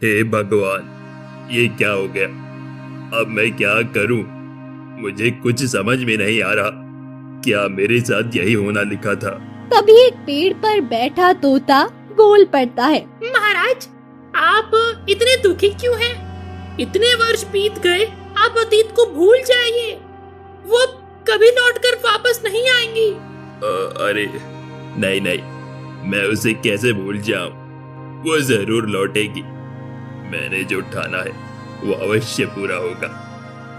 हे भगवान, ये क्या हो गया? अब मैं क्या करूं? मुझे कुछ समझ में नहीं आ रहा। क्या मेरे साथ यही होना लिखा था? तभी एक पेड़ पर बैठा तोता बोल पड़ता है। महाराज, आप इतने दुखी क्यों हैं? इतने वर्ष बीत गए, आप अतीत को भूल जाइए। वो कभी लौटकर वापस नहीं आएंगी। अरे नहीं, मैं उसे कैसे भूल जाऊं? वो जरूर लौटेगी। मैंने जो ठाना है वो अवश्य पूरा होगा,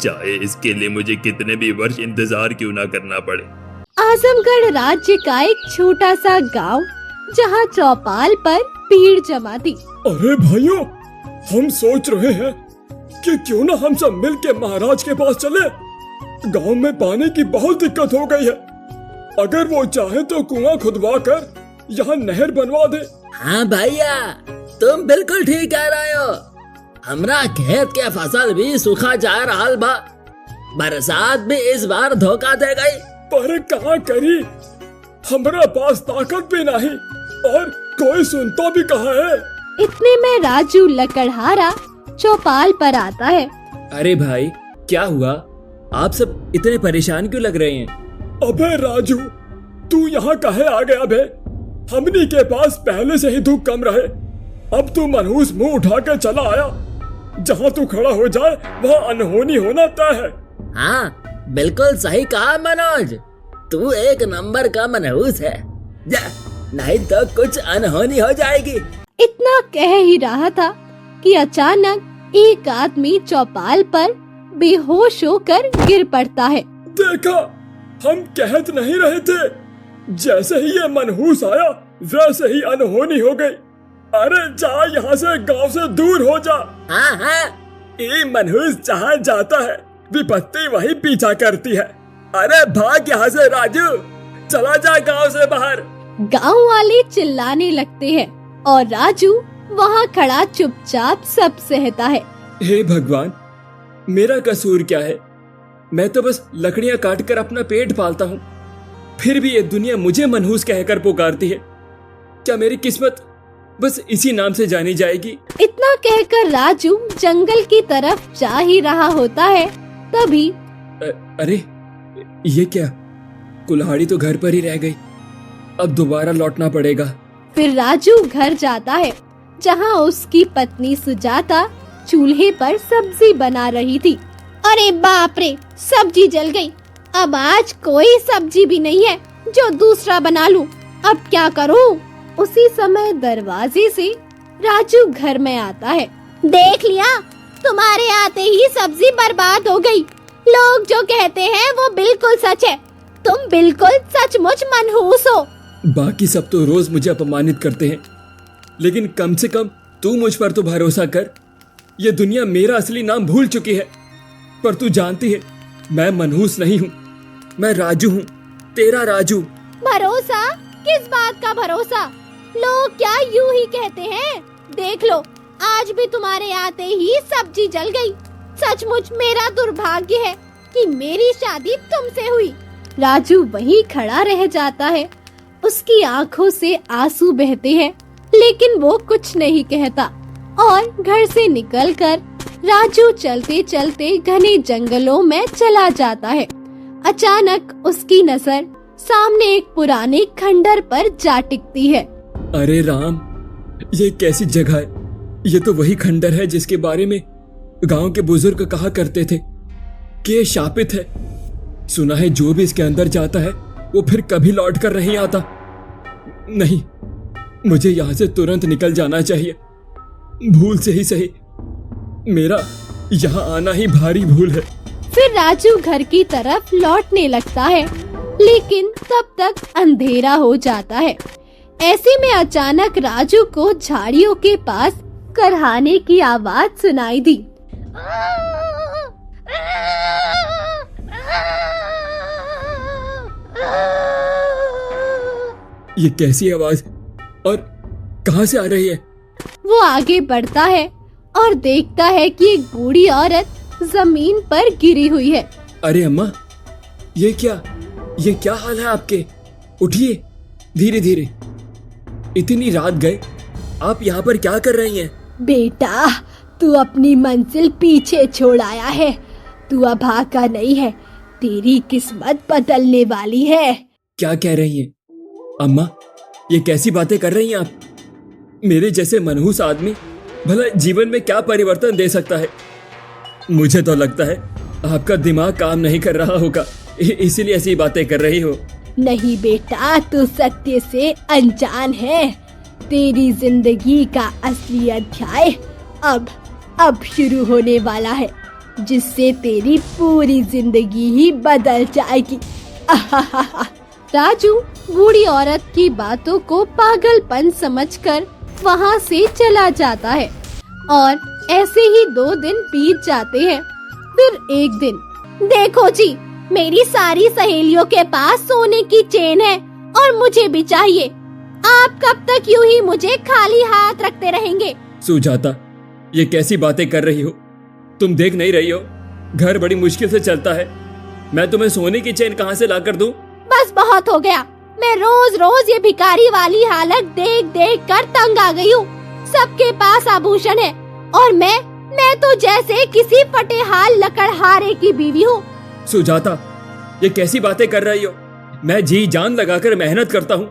चाहे इसके लिए मुझे कितने भी वर्ष इंतजार क्यों ना करना पड़े। आजमगढ़ राज्य का एक छोटा सा गांव, जहां चौपाल पर भीड़ जमा थी। अरे भाइयों, हम सोच रहे हैं कि क्यों ना हम सब मिल के महाराज के पास चले। गांव में पानी की बहुत दिक्कत हो गई है। अगर वो चाहे तो कुआं खुदवा कर यहाँ नहर बनवा दे। हाँ भैया, तुम बिल्कुल ठीक कह रहे हो। हमरा खेत के फसल भी सूखा जा रहा बा। बरसात भी इस बार धोखा दे गई। पर कहाँ करी, हमारा पास ताकत भी नहीं और कोई सुनता भी कहाँ है। इतने में राजू लकड़हारा चौपाल पर आता है। अरे भाई, क्या हुआ? आप सब इतने परेशान क्यों लग रहे हैं? अबे राजू, तू यहाँ काहे आ गया बे? हमनी के पास पहले से ही दुख कम रहे, अब तू मनहूस मुंह उठा के चला आया। जहाँ तू खड़ा हो जाए वहाँ अनहोनी होना तय है। हाँ, बिल्कुल सही कहा मनोज। तू एक नंबर का मनहूस है। जा, नहीं तो कुछ अनहोनी हो जाएगी। इतना कह ही रहा था कि अचानक एक आदमी चौपाल पर बेहोश होकर गिर पड़ता है। देखा, हम कहत नहीं रहे थे, जैसे ही ये मनहूस आया वैसे ही अनहोनी हो गई। अरे जा यहाँ से, गांव से दूर हो जा। हाँ, ये मनहूस जहाँ जाता है विपत्ति वही पीछा करती है। अरे भाग यहाँ से राजू, चला जा गांव से बाहर। गांव वाले चिल्लाने लगते हैं और राजू वहाँ खड़ा चुपचाप सब सहता है। हे भगवान, मेरा कसूर क्या है? मैं तो बस लकड़ियां काटकर अपना पेट पालता हूँ, फिर भी ये दुनिया मुझे मनहूस कहकर पुकारती है। क्या मेरी किस्मत बस इसी नाम से जानी जाएगी? इतना कहकर राजू जंगल की तरफ जा ही रहा होता है, तभी अरे ये क्या? कुल्हाड़ी तो घर पर ही रह गई, अब दोबारा लौटना पड़ेगा। फिर राजू घर जाता है, जहाँ उसकी पत्नी सुजाता चूल्हे पर सब्जी बना रही थी। अरे बाप रे, सब्जी जल गई। अब आज कोई सब्जी भी नहीं है जो दूसरा बना लूं। अब क्या करूं? उसी समय दरवाजे से राजू घर में आता है। देख लिया, तुम्हारे आते ही सब्जी बर्बाद हो गई। लोग जो कहते हैं वो बिल्कुल सच है। तुम बिल्कुल सचमुच मनहूस हो। बाकी सब तो रोज मुझे अपमानित करते हैं, लेकिन कम से कम तू मुझ पर तो भरोसा कर। ये दुनिया मेरा असली नाम भूल चुकी है। पर तू जानती है, मैं मनहूस नहीं हूँ, मैं राजू हूँ, तेरा राजू। भरोसा? किस बात का भरोसा? लोग क्या यूं ही कहते हैं। देख लो, आज भी तुम्हारे आते ही सब्जी जल गई। सचमुच मेरा दुर्भाग्य है कि मेरी शादी तुमसे हुई। राजू वहीं खड़ा रह जाता है। उसकी आंखों से आंसू बहते हैं, लेकिन वो कुछ नहीं कहता और घर से निकलकर राजू चलते चलते घने जंगलों में चला जाता है। अचानक उसकी नजर सामने एक पुराने खंडर पर जा टिकती है। अरे राम, ये कैसी जगह है? ये तो वही खंडर है जिसके बारे में गांव के बुजुर्ग कहा करते थे कि ये शापित है। सुना है जो भी इसके अंदर जाता है वो फिर कभी लौट कर नहीं आता। नहीं, मुझे यहाँ से तुरंत निकल जाना चाहिए। भूल से ही सही, मेरा यहाँ आना ही भारी भूल है। फिर राजू घर की तरफ लौटने लगता है, लेकिन तब तक अंधेरा हो जाता है। ऐसे में अचानक राजू को झाड़ियों के पास करहाने की आवाज सुनाई दी। ये कैसी आवाज और कहां से आ रही है? वो आगे बढ़ता है और देखता है कि एक बूढ़ी औरत जमीन पर गिरी हुई है। अरे अम्मा, ये क्या हाल है आपके? उठिए, धीरे धीरे। इतनी रात गए, आप यहाँ पर क्या कर रही हैं? बेटा, तू अपनी मंजिल पीछे छोड़ आया है। तू अब भागा नहीं है, तेरी किस्मत बदलने वाली है। क्या कह रही हैं अम्मा? ये कैसी बातें कर रही हैं आप? मेरे जैसे मनहूस आदमी भला जीवन में क्या परिवर्तन दे सकता है? मुझे तो लगता है आपका दिमाग काम नहीं कर रहा होगा, इसीलिए ऐसी बातें कर रही हो। नहीं बेटा, तू सत्य से अनजान है। तेरी जिंदगी का असली अध्याय अब शुरू होने वाला है, जिससे तेरी पूरी जिंदगी ही बदल जाएगी। राजू बूढ़ी औरत की बातों को पागलपन समझकर वहाँ से चला जाता है और ऐसे ही 2 दिन बीत जाते हैं। फिर एक दिन, देखो जी, मेरी सारी सहेलियों के पास सोने की चेन है और मुझे भी चाहिए। आप कब तक यूं ही मुझे खाली हाथ रखते रहेंगे? सुजाता, ये कैसी बातें कर रही हो? तुम देख नहीं रही हो घर बड़ी मुश्किल से चलता है। मैं तुम्हें सोने की चेन कहाँ से लाकर दूं? बस बहुत हो गया। मैं रोज रोज ये भिखारी वाली हालत देख देख कर तंग आ गई हूँ। सबके पास आभूषण है और मैं तो जैसे किसी फटेहाल लकड़हारे की बीवी हूँ। सुजाता, ये कैसी बातें कर रही हो? मैं जी जान लगाकर मेहनत करता हूँ,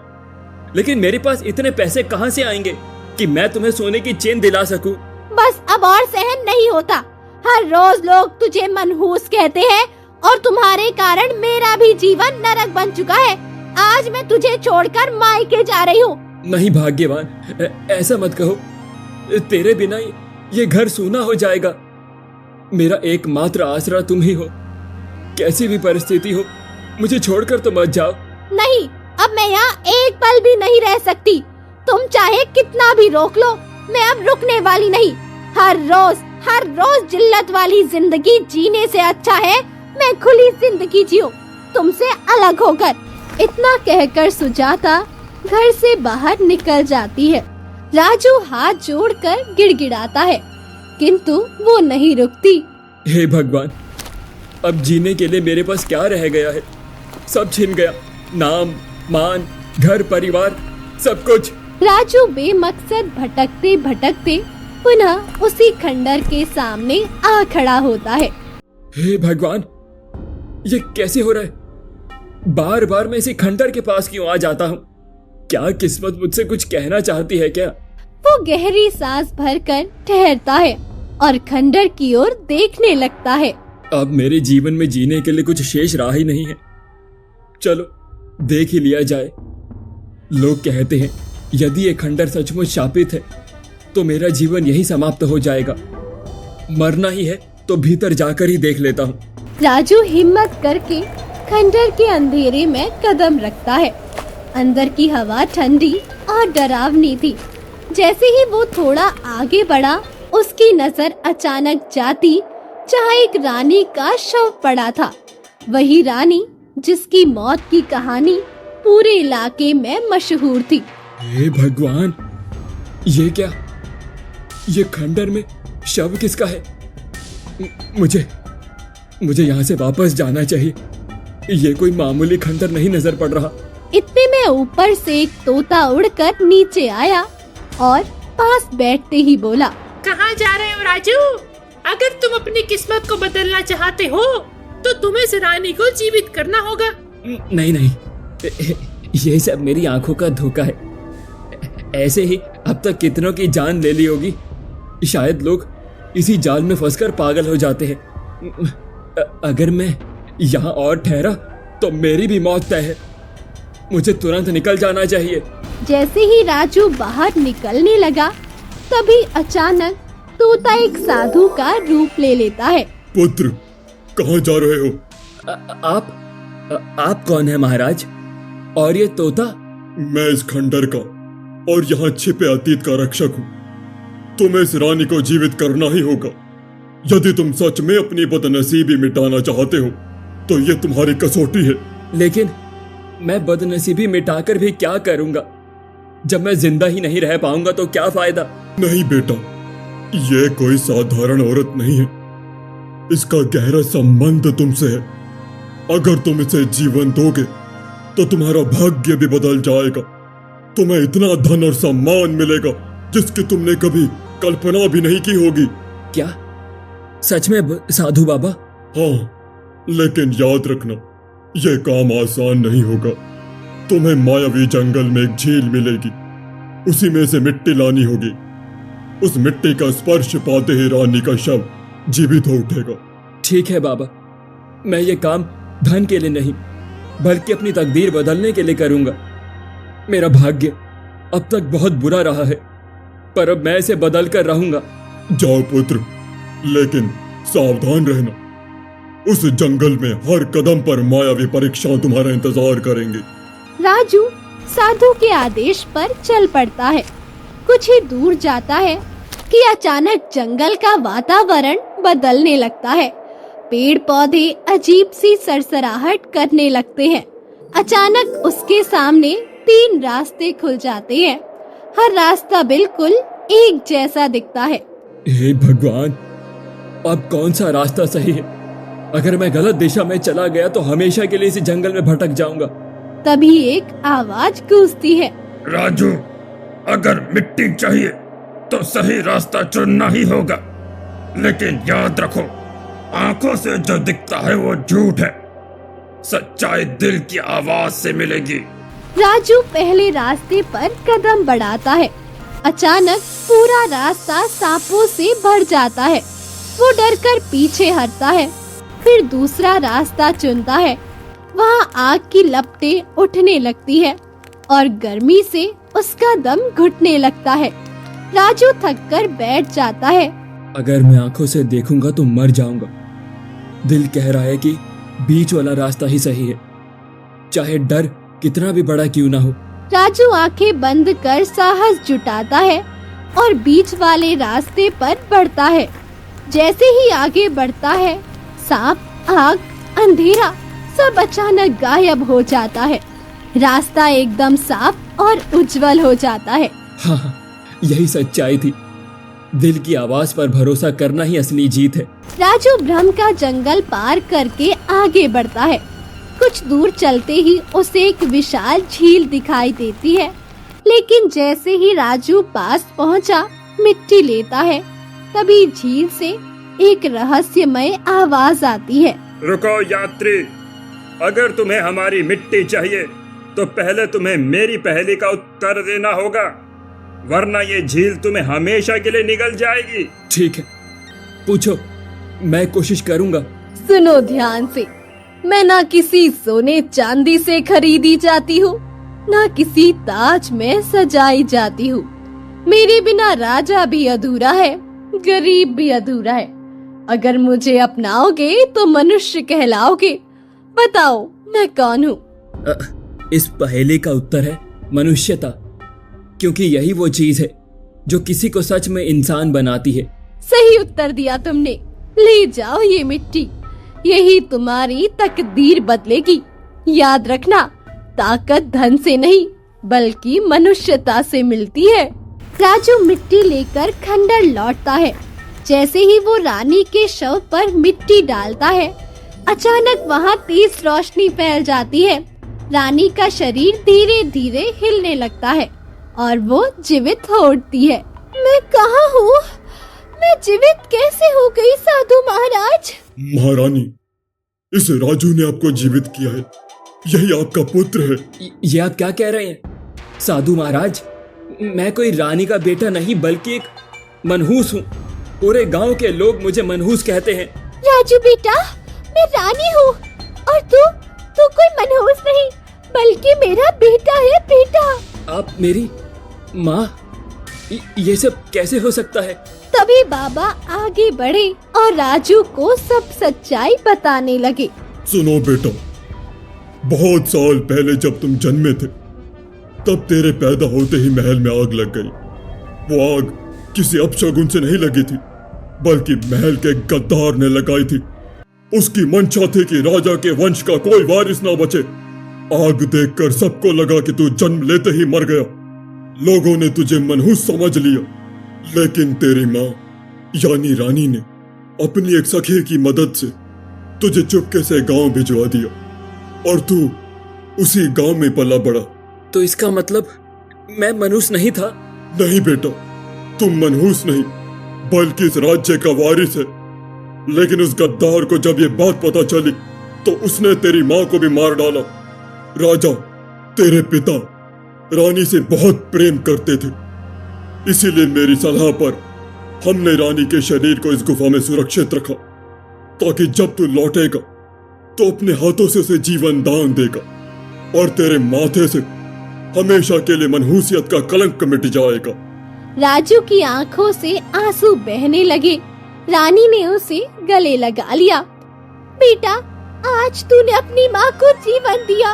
लेकिन मेरे पास इतने पैसे कहाँ से आएंगे कि मैं तुम्हें सोने की चेन दिला सकूं? बस अब और सहन नहीं होता। हर रोज लोग तुझे मनहूस कहते हैं और तुम्हारे कारण मेरा भी जीवन नरक बन चुका है। आज मैं तुझे छोड़कर मायके जा रही हूँ। नहीं भाग्यवान, ऐसा मत कहो। तेरे बिना ये घर सूना हो जाएगा। मेरा एकमात्र आसरा तुम ही हो। कैसी भी परिस्थिति हो, मुझे छोड़कर तो मत जाओ। नहीं, अब मैं यहाँ एक पल भी नहीं रह सकती। तुम चाहे कितना भी रोक लो, मैं अब रुकने वाली नहीं। हर रोज जिल्लत वाली जिंदगी जीने से अच्छा है मैं खुली जिंदगी जीऊं, तुमसे अलग होकर। इतना कहकर सुजाता घर से बाहर निकल जाती है। राजू हाथ जोड़कर गिड़गिड़ाता है, किंतु वो नहीं रुकती। हे भगवान, अब जीने के लिए मेरे पास क्या रह गया है? सब छिन गया, नाम, मान, घर, परिवार, सब कुछ। राजू बेमकसद भटकते भटकते पुनः उसी खंडर के सामने आ खड़ा होता है। हे भगवान, ये कैसे हो रहा है? बार बार मैं इसी खंडर के पास क्यों आ जाता हूँ? क्या किस्मत मुझसे कुछ कहना चाहती है क्या? वो गहरी सांस भरकर ठहरता है और खंडर की ओर देखने लगता है। अब मेरे जीवन में जीने के लिए कुछ शेष रहा ही नहीं है। चलो देख ही लिया जाए। लोग कहते हैं यदि ये खंडर सचमुच शापित है तो मेरा जीवन यही समाप्त हो जाएगा। मरना ही है तो भीतर जाकर ही देख लेता हूँ। राजू हिम्मत करके खंडर के अंधेरे में कदम रखता है। अंदर की हवा ठंडी और डरावनी थी। जैसे ही वो थोड़ा आगे बढ़ा, उसकी नजर अचानक जाती जहाँ एक रानी का शव पड़ा था। वही रानी जिसकी मौत की कहानी पूरे इलाके में मशहूर थी। हे भगवान, ये क्या? ये खंडर में शव किसका है? मुझे यहाँ से वापस जाना चाहिए। ये कोई मामूली खंडर नहीं नजर पड़ रहा। इतने में ऊपर से एक तोता उड़कर नीचे आया और पास बैठते ही बोला, कहाँ जा रहे हो राजू? अगर तुम अपनी किस्मत को बदलना चाहते हो तो तुम्हें इस रानी को जीवित करना होगा। नहीं, ये सब मेरी आंखों का धोखा है। ऐसे ही अब तक कितनों की जान ले ली होगी। शायद लोग इसी जाल में फंसकर पागल हो जाते हैं। अगर मैं यहाँ और ठहरा तो मेरी भी मौत तय है। मुझे तुरंत निकल जाना चाहिए। जैसे ही राजू बाहर निकलने लगा, तभी अचानक तोता एक साधु का रूप ले लेता है। पुत्र, कहाँ जा रहे हो? आप कौन है महाराज? और ये तोता? मैं इस खंडर का और यहाँ छिपे अतीत का रक्षक हूँ। तुम्हें इस रानी को जीवित करना ही होगा। यदि तुम सच में अपनी बदनसीबी मिटाना चाहते हो तो ये तुम्हारी कसौटी है। लेकिन मैं बदनसीबी मिटाकर भी क्या करूंगा? जब मैं जिंदा ही नहीं रह पाऊंगा तो क्या फायदा? नहीं बेटा, ये कोई साधारण औरत नहीं है। इसका गहरा संबंध तुमसे है। अगर तुम इसे जीवन दोगे तो तुम्हारा भाग्य भी बदल जाएगा। तुम्हें इतना धन और सम्मान मिलेगा जिसकी तुमने कभी कल्पना भी नहीं की होगी। क्या सच में साधु बाबा? हाँ, लेकिन याद रखना, यह काम आसान नहीं होगा। तुम्हें मायावी जंगल में एक झील मिलेगी, उसी में से मिट्टी लानी होगी। उस मिट्टी का स्पर्श पाते ही रानी का शव जीवित हो उठेगा। ठीक है बाबा, मैं ये काम धन के लिए नहीं बल्कि अपनी तकदीर बदलने के लिए करूंगा। मेरा भाग्य अब तक बहुत बुरा रहा है, पर अब मैं इसे बदल कर रहूंगा। जाओ पुत्र, लेकिन सावधान रहना। उस जंगल में हर कदम पर मायावी परीक्षा तुम्हारा इंतजार करेंगे। राजू साधु के आदेश पर चल पड़ता है। कुछ ही दूर जाता है कि अचानक जंगल का वातावरण बदलने लगता है। पेड़ पौधे अजीब सी सरसराहट करने लगते हैं। अचानक उसके सामने 3 रास्ते खुल जाते हैं। हर रास्ता बिल्कुल एक जैसा दिखता है। हे भगवान, अब कौन सा रास्ता सही है? अगर मैं गलत दिशा में चला गया तो हमेशा के लिए इस जंगल में भटक जाऊंगा। तभी एक आवाज गूंजती है। राजू, अगर मिट्टी चाहिए तो सही रास्ता चुनना ही होगा, लेकिन याद रखो, आंखों से जो दिखता है वो झूठ है। सच्चाई दिल की आवाज से मिलेगी। राजू पहले रास्ते पर कदम बढ़ाता है। अचानक पूरा रास्ता सांपों से भर जाता है। वो डरकर पीछे हटता है, फिर दूसरा रास्ता चुनता है। वहाँ आग की लपटें उठने लगती है और गर्मी से उसका दम घुटने लगता है। राजू थककर बैठ जाता है। अगर मैं आंखों से देखूंगा तो मर जाऊंगा। दिल कह रहा है कि बीच वाला रास्ता ही सही है, चाहे डर कितना भी बड़ा क्यों ना हो। राजू आंखें बंद कर साहस जुटाता है और बीच वाले रास्ते पर बढ़ता है। जैसे ही आगे बढ़ता है, सांप, आग, अंधेरा सब अचानक गायब हो जाता है। रास्ता एकदम साफ और उज्जवल हो जाता है। हाँ, यही सच्चाई थी। दिल की आवाज पर भरोसा करना ही असली जीत है। राजू भ्रम का जंगल पार करके आगे बढ़ता है। कुछ दूर चलते ही उसे एक विशाल झील दिखाई देती है, लेकिन जैसे ही राजू पास पहुंचा, मिट्टी लेता है, तभी झील से एक रहस्यमय आवाज आती है। रुको यात्री, अगर तुम्हें हमारी मिट्टी चाहिए तो पहले तुम्हें मेरी पहेली का उत्तर देना होगा, वरना ये झील तुम्हें हमेशा के लिए निगल जाएगी। ठीक है, पूछो, मैं कोशिश करूंगा। सुनो ध्यान से, मैं ना किसी सोने चांदी से खरीदी जाती हूँ, ना किसी ताज में सजाई जाती हूँ। मेरे बिना राजा भी अधूरा है, गरीब भी अधूरा है। अगर मुझे अपनाओगे तो मनुष्य कहलाओगे। बताओ मैं कौन हूँ? इस पहेली का उत्तर है मनुष्यता, क्योंकि यही वो चीज है जो किसी को सच में इंसान बनाती है। सही उत्तर दिया तुमने। ले जाओ ये मिट्टी, यही तुम्हारी तकदीर बदलेगी। याद रखना, ताकत धन से नहीं बल्कि मनुष्यता से मिलती है। राजू मिट्टी लेकर खंडर लौटता है। जैसे ही वो रानी के शव पर मिट्टी डालता है, अचानक वहाँ तेज रोशनी फैल जाती है। रानी का शरीर धीरे धीरे हिलने लगता है और वो जीवित हो उठती है। मैं कहाँ हूँ? मैं जीवित कैसे हो गई साधु महाराज? महारानी, इस राजू ने आपको जीवित किया है। यही आपका पुत्र है। ये आप क्या कह रहे हैं साधु महाराज? मैं कोई रानी का बेटा नहीं बल्कि एक मनहूस हूँ। पूरे गांव के लोग मुझे मनहूस कहते हैं। राजू बेटा, मैं रानी हूँ और तू कोई मनहूस नहीं बल्कि मेरा बेटा है। बेटा, आप मेरी माँ? ये सब कैसे हो सकता है? तभी बाबा आगे बढ़े और राजू को सब सच्चाई बताने लगे। सुनो बेटा, बहुत साल पहले जब तुम जन्मे थे, तब तेरे पैदा होते ही महल में आग लग गई। वो आग किसी अपशगुन से नहीं लगी थी, बल्कि महल के गद्दार ने लगाई थी। उसकी मंशा थी कि राजा के वंश का कोई वारिस ना बचे। आग देखकर सबको लगा कि तू जन्म लेते ही मर गया। लोगों ने तुझे मनहूस समझ लिया, लेकिन तेरी माँ यानी रानी ने अपनी एक सखी की मदद से तुझे चुपके से गांव भिजवा दिया और तू उसी गांव में पला बड़ा। तो इसका मतलब मैं मनहूस नहीं था? नहीं बेटा, तुम मनहूस नहीं बल्कि इस राज्य का वारिस है। लेकिन उस गद्दार को जब ये बात पता चली तो उसने तेरी माँ को भी मार डाला। राजा तेरे पिता रानी से बहुत प्रेम करते थे, इसीलिए मेरी सलाह पर हमने रानी के शरीर को इस गुफा में सुरक्षित रखा, ताकि जब तू लौटेगा तो अपने हाथों से उसे जीवन दान देगा और तेरे माथे से हमेशा के लिए मनहूसियत का कलंक मिट जाएगा। राजू की आंखों से आंसू बहने लगे। रानी ने उसे गले लगा लिया। बेटा, आज तूने अपनी माँ को जीवन दिया,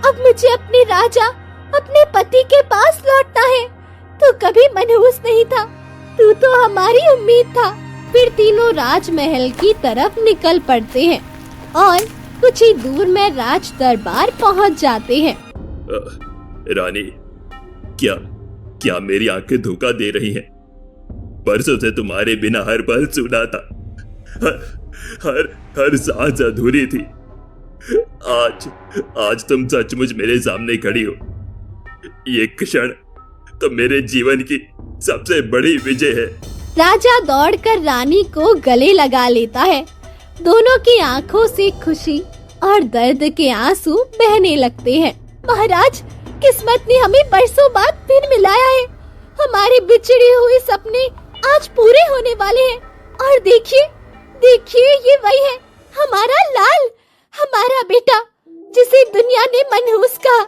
अब मुझे अपने राजा, अपने पति के पास लौटना है। तू कभी मनहूस नहीं था, तू तो हमारी उम्मीद था। फिर तीनों राजमहल की तरफ निकल पड़ते हैं और कुछ ही दूर में राज दरबार पहुंच जाते हैं। रानी, क्या मेरी आंखें धोखा दे रही हैं? परसों से तुम्हारे बिना हर पल सुना था, हर सांस अधूरी थी। आज तुम सचमुच मेरे सामने खड़ी हो। ये क्षण तो मेरे जीवन की सबसे बड़ी विजय है। राजा दौड़कर रानी को गले लगा लेता है। दोनों की आंखों से खुशी और दर्द के आंसू बहने लगते हैं। महाराज, किस्मत ने हमें बरसों बाद फिर मिलाया है। हमारे बिछड़े हुए सपने आज पूरे होने वाले हैं। और देखिए, ये वही है, हमारा लाल, हमारा बेटा, जिसे दुनिया ने मनहूस कहा,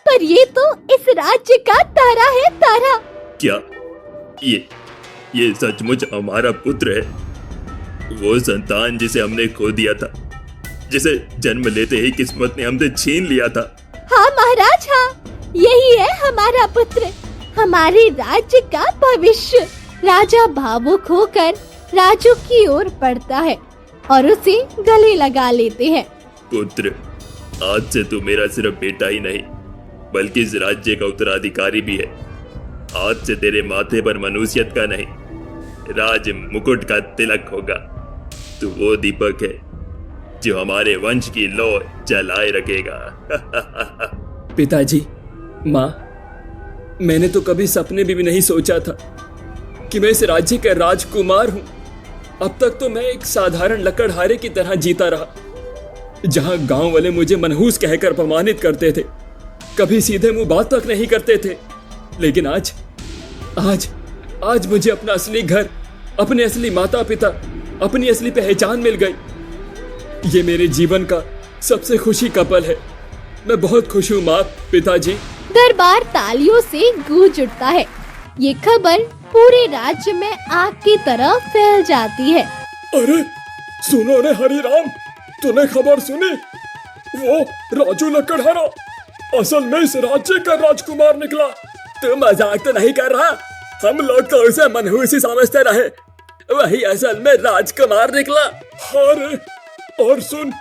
पर ये तो इस राज्य का तारा है, तारा। क्या ये सचमुच हमारा पुत्र है? वो संतान जिसे हमने खो दिया था, जिसे जन्म लेते ही किस्मत ने हमसे छीन लिया था। हाँ महाराज, हाँ, यही है हमारा पुत्र, हमारे राज्य का भविष्य। राजा भावुक होकर राजू की ओर बढ़ता है और उसे गले लगा लेते हैं। पुत्र, आज से तू मेरा सिर्फ बेटा ही नहीं बल्कि इस राज्य का उत्तराधिकारी भी है। आज से तेरे माथे पर मनुष्यत का नहीं, राज मुकुट का तिलक होगा। तू वो दीपक है जो हमारे वंश की लौ जलाए रखेगा। पिताजी, माँ, मैंने तो कभी सपने भी नहीं सोचा था कि मैं इस राज्य का राजकुमार हूँ। अब तक तो मैं एक साधारण लकड़हारे की तरह जीता रहा, जहाँ गांव वाले मुझे मनहूस कहकर अपमानित करते थे, कभी सीधे मुंह बात तक नहीं करते थे। लेकिन आज मुझे अपना असली घर, अपने असली माता पिता, अपनी असली पहचान मिल गई। ये मेरे जीवन का सबसे खुशी का पल है। मैं बहुत खुश हूँ माँ, पिताजी। दरबार तालियों से गूंज उठता है। ये खबर पूरे राज्य में आग की तरह फैल जाती है। अरे सुनो रे हरिराम, तूने खबर सुनी? वो राजू लकड़हारा असल में इस राज्य का राजकुमार निकला। तू मजाक तो नहीं कर रहा? हम लोग तो उसे मनहूस ही समझते रहे, वही असल में राजकुमार निकला। हाँ रे, और सुन,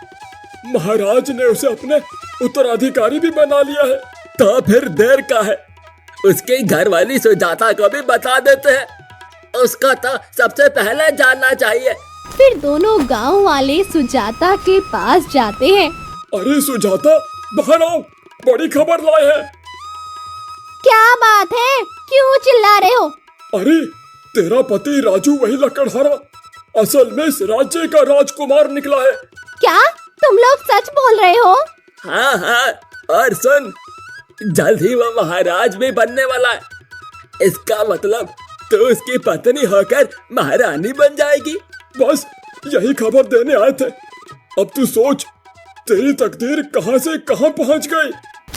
महाराज ने उसे अपने उत्तराधिकारी भी बना लिया है। तो फिर देर का है? उसकी घरवाली सुजाता को भी बता देते हैं, उसका तो सबसे पहले जानना चाहिए। फिर दोनों गांव वाले सुजाता के पास जाते हैं। अरे सुजाता, बाहर आओ, बड़ी खबर लाए हैं। क्या बात है, क्यों चिल्ला रहे हो? अरे तेरा पति राजू वही लकड़हारा असल में इस राज्य का राजकुमार निकला है। क्या तुम लोग सच बोल रहे हो? हाँ, और सुन, जल्द ही वो महाराज भी बनने वाला है। इसका मतलब तो उसकी पत्नी होकर महारानी बन जाएगी। बस यही खबर देने आए थे। अब तू सोच, तेरी तकदीर कहां से कहां पहुंच गई।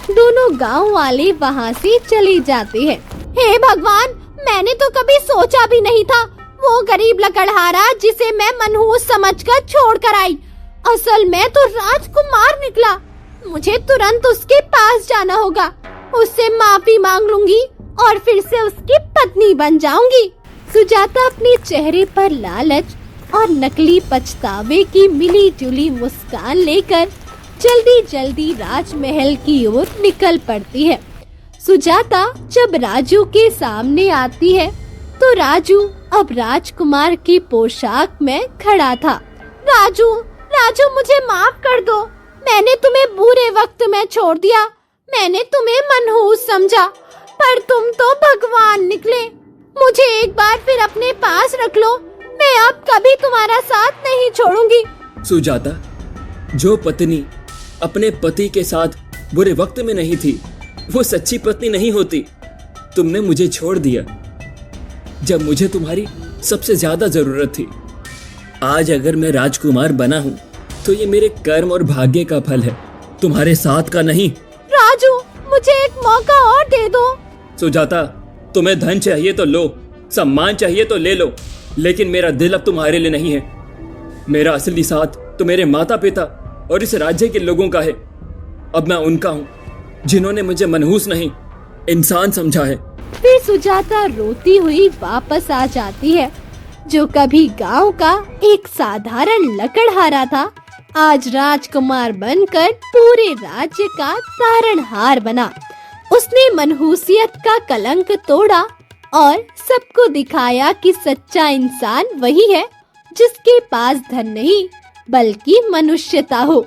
दोनों गांव वाले वहां से चले जाते हैं। हे भगवान, मैंने तो कभी सोचा भी नहीं था वो गरीब लकड़हारा जिसे मैं मनहूस समझकर छोड़कर आई, असल में तो राजकुमार निकला। मुझे तुरंत उसके पास जाना होगा, उससे माफी मांग लूंगी और फिर से उसकी पत्नी बन जाऊंगी। सुजाता अपने चेहरे पर लालच और नकली पछतावे की मिली जुली मुस्कान लेकर जल्दी जल्दी राजमहल की ओर निकल पड़ती है। सुजाता जब राजू के सामने आती है तो राजू अब राजकुमार की पोशाक में खड़ा था। राजू, मुझे माफ कर दो, मैंने तुम्हें बुरे वक्त में छोड़ दिया। मैंने तुम्हें मनहूस समझा, पर तुम तो भगवान निकले। मुझे एक बार फिर अपने पास रख लो। मैं अब कभी तुम्हारा साथ नहीं छोड़ूंगी। सुजाता, जो पत्नी अपने पति के साथ बुरे वक्त में नहीं थी, वो सच्ची पत्नी नहीं होती। तुमने मुझे छोड़ दिया जब मुझे तुम्हारी सबसे ज्यादा जरूरत थी। आज अगर मैं राजकुमार बना हूँ तो ये मेरे कर्म और भाग्य का फल है, तुम्हारे साथ का नहीं। राजू, मुझे एक मौका और दे दो। सुजाता, तुम्हें धन चाहिए तो लो, सम्मान चाहिए तो ले लो, लेकिन मेरा दिल अब तुम्हारे लिए नहीं है। मेरा असली साथ तो मेरे माता पिता और इस राज्य के लोगों का है। अब मैं उनका हूँ जिन्होंने मुझे मनहूस नहीं, इंसान समझा है। फिर सुजाता रोती हुई वापस आ जाती है। जो कभी गांव का एक साधारण लकड़हारा था, आज राजकुमार बनकर पूरे राज्य का तारणहार बना। उसने मनहूसियत का कलंक तोड़ा और सबको दिखाया कि सच्चा इंसान वही है जिसके पास धन नहीं बल्कि मनुष्यता हो।